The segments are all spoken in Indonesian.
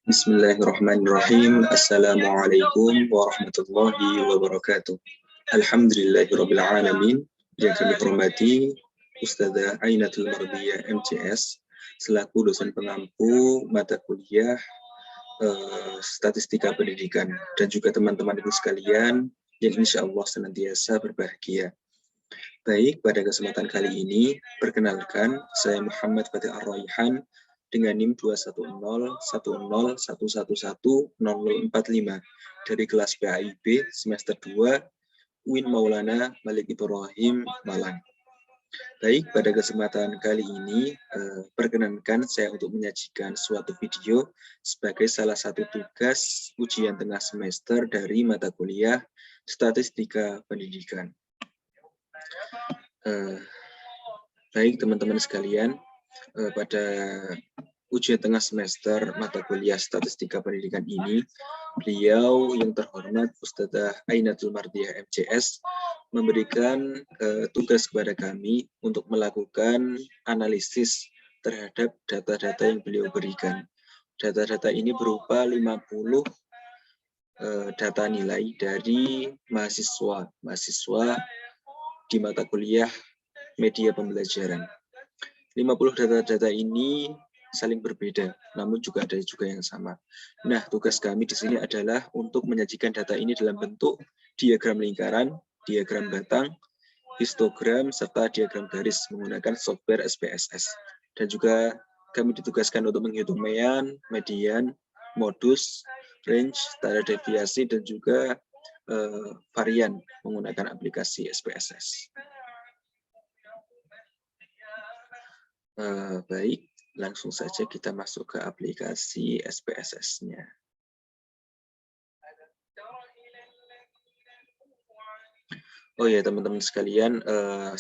Bismillahirrahmanirrahim. Assalamualaikum warahmatullahi wabarakatuh. Alhamdulillahirabbil alamin. Yang kami hormati Ustazah Ainatul Mardiyah MCS selaku dosen pengampu mata kuliah Statistika Pendidikan dan juga teman-teman ibu sekalian yang insya Allah senantiasa berbahagia. Baik, pada kesempatan kali ini, perkenalkan, saya Muhammad Fatih Ar-Raihan dengan NIM 2101011110045 dari kelas PAIB semester 2 UIN Maulana Malik Ibrahim Malang. Baik, pada kesempatan kali ini, perkenankan saya untuk menyajikan suatu video sebagai salah satu tugas ujian tengah semester dari mata kuliah Statistika Pendidikan. Baik teman-teman sekalian, pada ujian tengah semester mata kuliah Statistika Pendidikan ini, beliau yang terhormat Ustazah Ainatul Mardiyah MCS memberikan tugas kepada kami untuk melakukan analisis terhadap data-data yang beliau berikan. Data-data ini berupa 50 data nilai dari mahasiswa di mata kuliah media pembelajaran. 50 data-data ini saling berbeda, namun juga ada juga yang sama. Nah, tugas kami di sini adalah untuk menyajikan data ini dalam bentuk diagram lingkaran, diagram batang, histogram, serta diagram garis menggunakan software SPSS. Dan juga kami ditugaskan untuk menghitung mean, median, modus, range, standar deviasi, dan juga varian menggunakan aplikasi SPSS. Baik, langsung saja kita masuk ke aplikasi SPSS-nya. Oh ya teman-teman sekalian,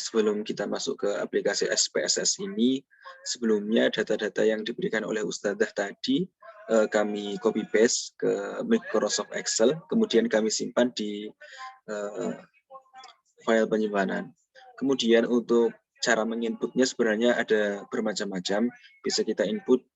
sebelum kita masuk ke aplikasi SPSS ini, sebelumnya data-data yang diberikan oleh Ustazah tadi, kami copy paste ke Microsoft Excel, kemudian kami simpan di file penyimpanan. Kemudian untuk cara menginputnya sebenarnya ada bermacam-macam. Bisa kita input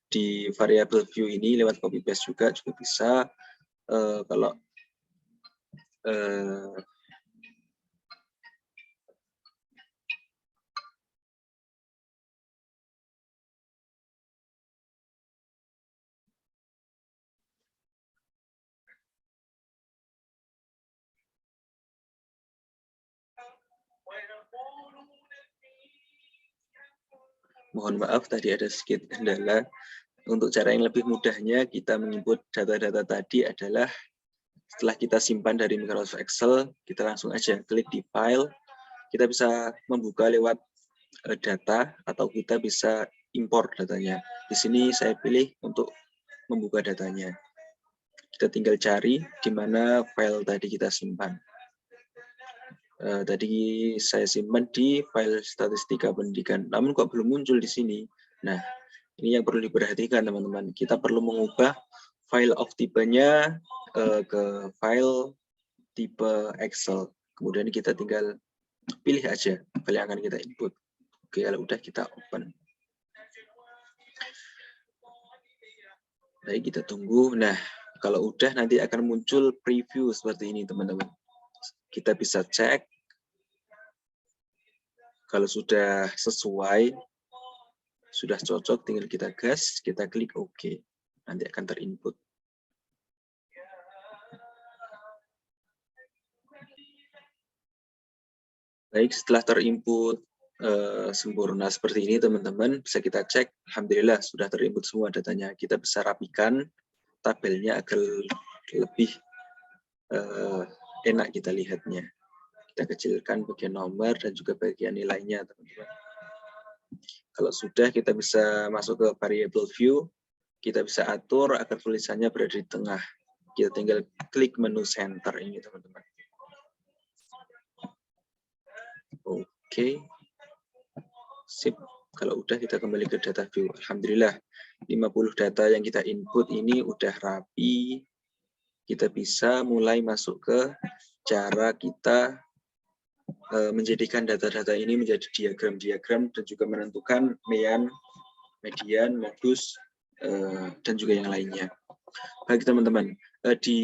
di variable view ini lewat copy paste juga bisa. Kalau mohon maaf tadi ada sedikit kendala. Untuk cara yang lebih mudahnya kita menginput data-data tadi adalah setelah kita simpan dari Microsoft Excel, kita langsung aja klik di file. Kita bisa membuka lewat data atau kita bisa import datanya. Di sini saya pilih untuk membuka datanya. Kita tinggal cari di mana file tadi kita simpan. Tadi saya simpan di file Statistika Pendidikan, namun kok belum muncul di sini. Nah, ini yang perlu diperhatikan teman-teman. Kita perlu mengubah file of tipenya ke file tipe Excel. Kemudian kita tinggal pilih aja file yang akan kita input. Oke, kalau udah kita open. Baik, kita tunggu. Nah, kalau udah nanti akan muncul preview seperti ini teman-teman. Kita bisa cek. Kalau sudah sesuai, sudah cocok, tinggal kita gas, kita klik OK. Nanti akan terinput. Baik, setelah terinput sempurna seperti ini, teman-teman, bisa kita cek. Alhamdulillah, sudah terinput semua datanya. Kita bisa rapikan tabelnya agar lebih enak kita lihatnya. Kita kecilkan bagian nomor dan juga bagian nilainya, teman-teman. Kalau sudah, kita bisa masuk ke variable view. Kita bisa atur agar tulisannya berada di tengah. Kita tinggal klik menu center ini, teman-teman. Oke. Sip. Kalau udah, kita kembali ke data view. Alhamdulillah, 50 data yang kita input ini udah rapi. Kita bisa mulai masuk ke cara kita menjadikan data-data ini menjadi diagram-diagram dan juga menentukan mean, median, modus, dan juga yang lainnya. Baik teman-teman, di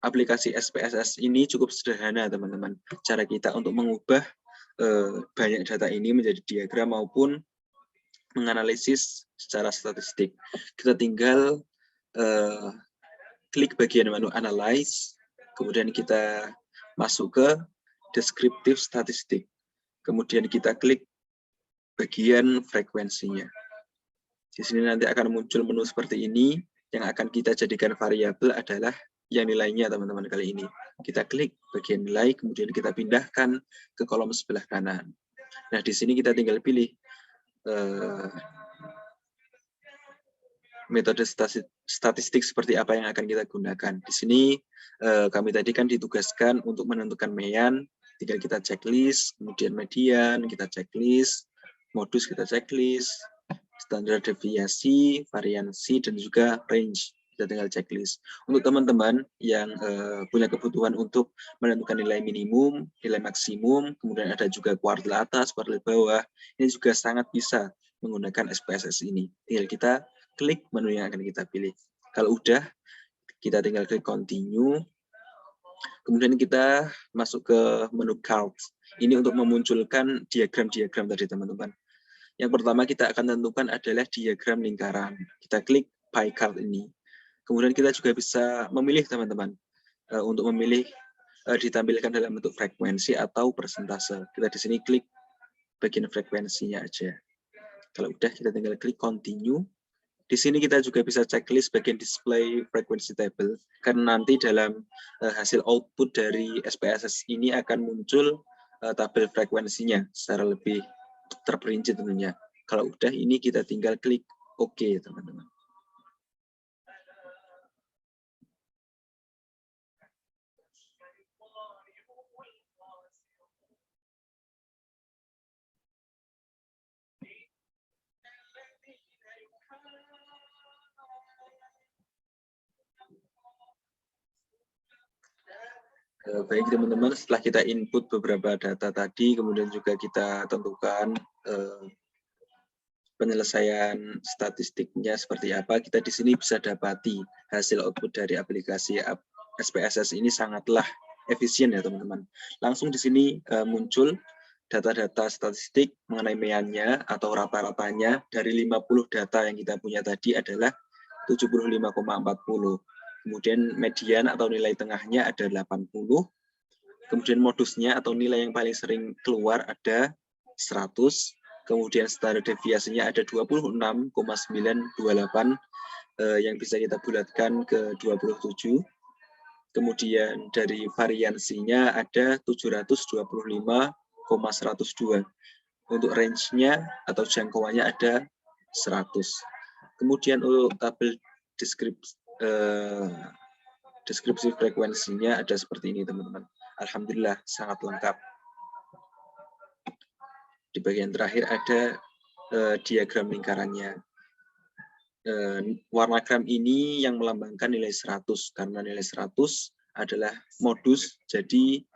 aplikasi SPSS ini cukup sederhana teman-teman. Cara kita untuk mengubah banyak data ini menjadi diagram maupun menganalisis secara statistik. Kita tinggal klik bagian menu Analyze, kemudian kita masuk ke Descriptive Statistik. Kemudian kita klik bagian frekuensinya. Di sini nanti akan muncul menu seperti ini. Yang akan kita jadikan variabel adalah yang nilainya teman-teman kali ini. Kita klik bagian nilai, kemudian kita pindahkan ke kolom sebelah kanan. Nah, di sini kita tinggal pilih metode statistik seperti apa yang akan kita gunakan. Di sini kami tadi kan ditugaskan untuk menentukan mean, tinggal kita checklist, kemudian median, kita checklist, modus kita checklist, standar deviasi, variansi, dan juga range. Kita tinggal checklist. Untuk teman-teman yang punya kebutuhan untuk menentukan nilai minimum, nilai maksimum, kemudian ada juga kuartil atas, kuartil bawah, ini juga sangat bisa menggunakan SPSS ini. Tinggal kita klik menu yang akan kita pilih. Kalau udah, kita tinggal klik continue. Kemudian kita masuk ke menu cards. Ini untuk memunculkan diagram-diagram tadi teman-teman. Yang pertama kita akan tentukan adalah diagram lingkaran. Kita klik pie chart ini. Kemudian kita juga bisa memilih teman-teman untuk memilih ditampilkan dalam bentuk frekuensi atau persentase. Kita di sini klik bagian frekuensinya aja. Kalau udah kita tinggal klik continue. Di sini kita juga bisa checklist bagian display frequency table karena nanti dalam hasil output dari SPSS ini akan muncul tabel frekuensinya secara lebih terperinci tentunya. Kalau udah ini kita tinggal klik OK teman-teman. Baik teman-teman, setelah kita input beberapa data tadi, kemudian juga kita tentukan penyelesaian statistiknya seperti apa, kita di sini bisa dapati hasil output dari aplikasi SPSS ini sangatlah efisien ya teman-teman. Langsung di sini muncul data-data statistik mengenai meannya atau rata-ratanya dari 50 data yang kita punya tadi adalah 75,40. Kemudian median atau nilai tengahnya ada 80. Kemudian modusnya atau nilai yang paling sering keluar ada 100. Kemudian standar deviasinya ada 26,928 yang bisa kita bulatkan ke 27. Kemudian dari variansinya ada 725,102. Untuk range-nya atau jangkauannya ada 100. Kemudian untuk tabel deskripsi frekuensinya ada seperti ini teman-teman. Alhamdulillah sangat lengkap. Di bagian terakhir ada diagram lingkarannya. Warna krem ini yang melambangkan nilai 100 karena nilai 100 adalah modus, jadi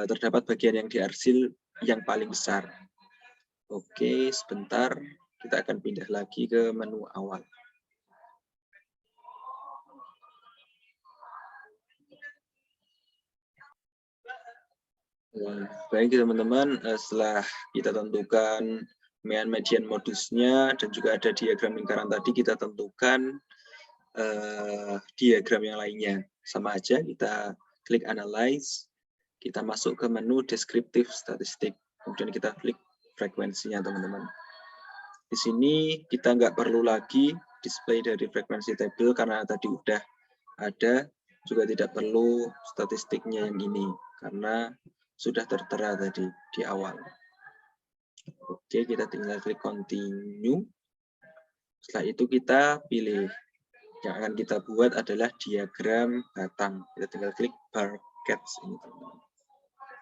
terdapat bagian yang diarsil yang paling besar. Oke, sebentar kita akan pindah lagi ke menu awal. Baik teman-teman, setelah kita tentukan mean, median, modusnya dan juga ada diagram lingkaran tadi, kita tentukan diagram yang lainnya. Sama aja, kita klik analyze, kita masuk ke menu descriptive statistik, kemudian kita klik frekuensinya teman-teman. Di sini kita nggak perlu lagi display dari frekuensi table karena tadi udah ada, juga tidak perlu statistiknya yang ini karena sudah tertera tadi di awal. Oke, kita tinggal klik continue. Setelah itu kita pilih. Yang akan kita buat adalah diagram batang. Kita tinggal klik bar charts ini teman-teman.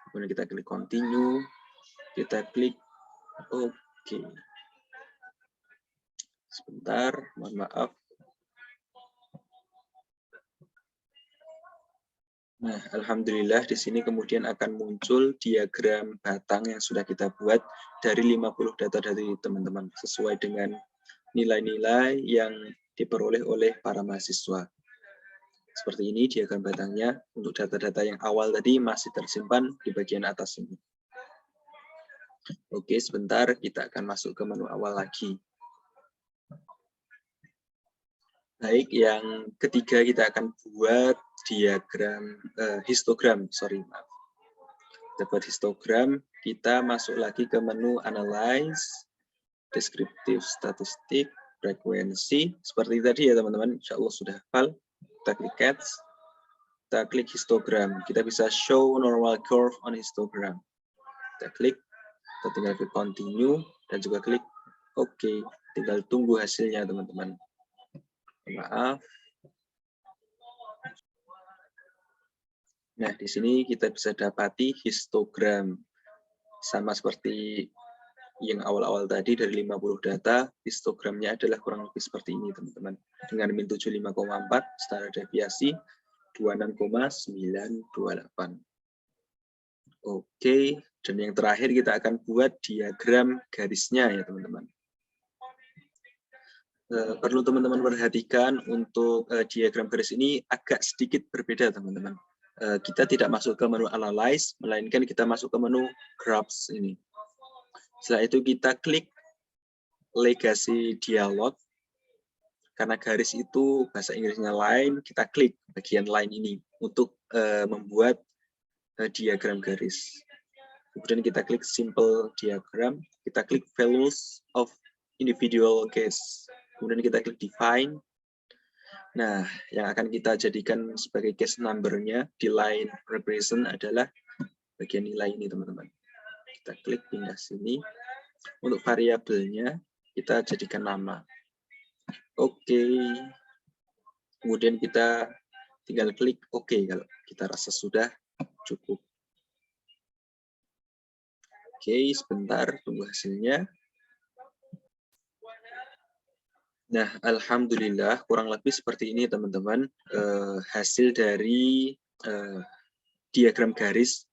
Kemudian kita klik continue. Kita klik OK. Sebentar, mohon maaf. Nah, alhamdulillah di sini kemudian akan muncul diagram batang yang sudah kita buat dari 50 data dari teman-teman sesuai dengan nilai-nilai yang diperoleh oleh para mahasiswa. Seperti ini diagram batangnya. Untuk data-data yang awal tadi masih tersimpan di bagian atas ini. Oke, sebentar kita akan masuk ke menu awal lagi. Baik, yang ketiga kita akan buat diagram histogram, maaf. Kita buat histogram, kita masuk lagi ke menu analyze, deskriptif statistik, frekuensi. Seperti tadi ya teman-teman, insya Allah sudah hafal. Kita klik catch, kita klik histogram. Kita bisa show normal curve on histogram. Kita klik, kita tinggal klik continue, dan juga klik OK. Tinggal tunggu hasilnya teman-teman. Maaf. Nah, di sini kita bisa dapati histogram. Sama seperti yang awal-awal tadi dari 50 data, histogramnya adalah kurang lebih seperti ini, teman-teman. Dengan min 75,4, standar deviasi 26,928. Oke, dan yang terakhir kita akan buat diagram garisnya ya, teman-teman. Perlu teman-teman perhatikan untuk diagram garis ini agak sedikit berbeda, teman-teman. Kita tidak masuk ke menu analyze, melainkan kita masuk ke menu graphs ini. Setelah itu kita klik legasi dialog. Karena garis itu bahasa Inggrisnya line, kita klik bagian line ini untuk membuat diagram garis. Kemudian kita klik simple diagram, kita klik values of individual case. Kemudian kita klik define. Nah, yang akan kita jadikan sebagai case number-nya di line represent adalah bagian nilai ini, teman-teman. Kita klik pindah sini. Untuk variabelnya, kita jadikan nama. Oke. Kemudian kita tinggal klik OK kalau kita rasa sudah cukup. Oke, sebentar tunggu hasilnya. Nah, alhamdulillah kurang lebih seperti ini teman-teman hasil dari diagram garis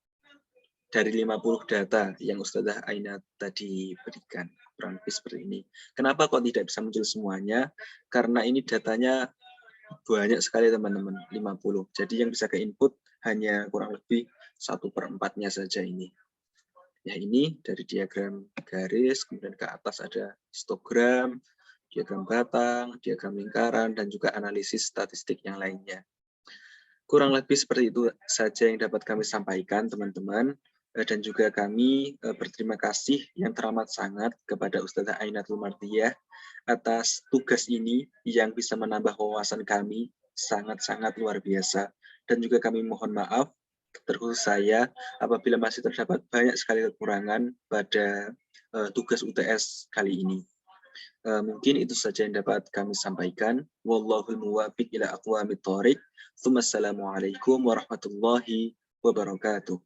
dari 50 data yang Ustazah Aina tadi berikan. Kurang lebih seperti ini. Kenapa kok tidak bisa muncul semuanya? Karena ini datanya banyak sekali teman-teman, 50. Jadi yang bisa ke input hanya kurang lebih 1/4-nya saja ini. Ya, ini dari diagram garis, kemudian ke atas ada histogram, diagram batang, diagram lingkaran, dan juga analisis statistik yang lainnya. Kurang lebih seperti itu saja yang dapat kami sampaikan, teman-teman. Dan juga kami berterima kasih yang teramat sangat kepada Ustazah Ainatul Mardiah atas tugas ini yang bisa menambah wawasan kami sangat-sangat luar biasa. Dan juga kami mohon maaf, terkhusus saya, apabila masih terdapat banyak sekali kekurangan pada tugas UTS kali ini. Mungkin itu saja yang dapat kami sampaikan. Wallahul muwaffiq ila aqwamit thoriq. Assalamualaikum warahmatullahi wabarakatuh.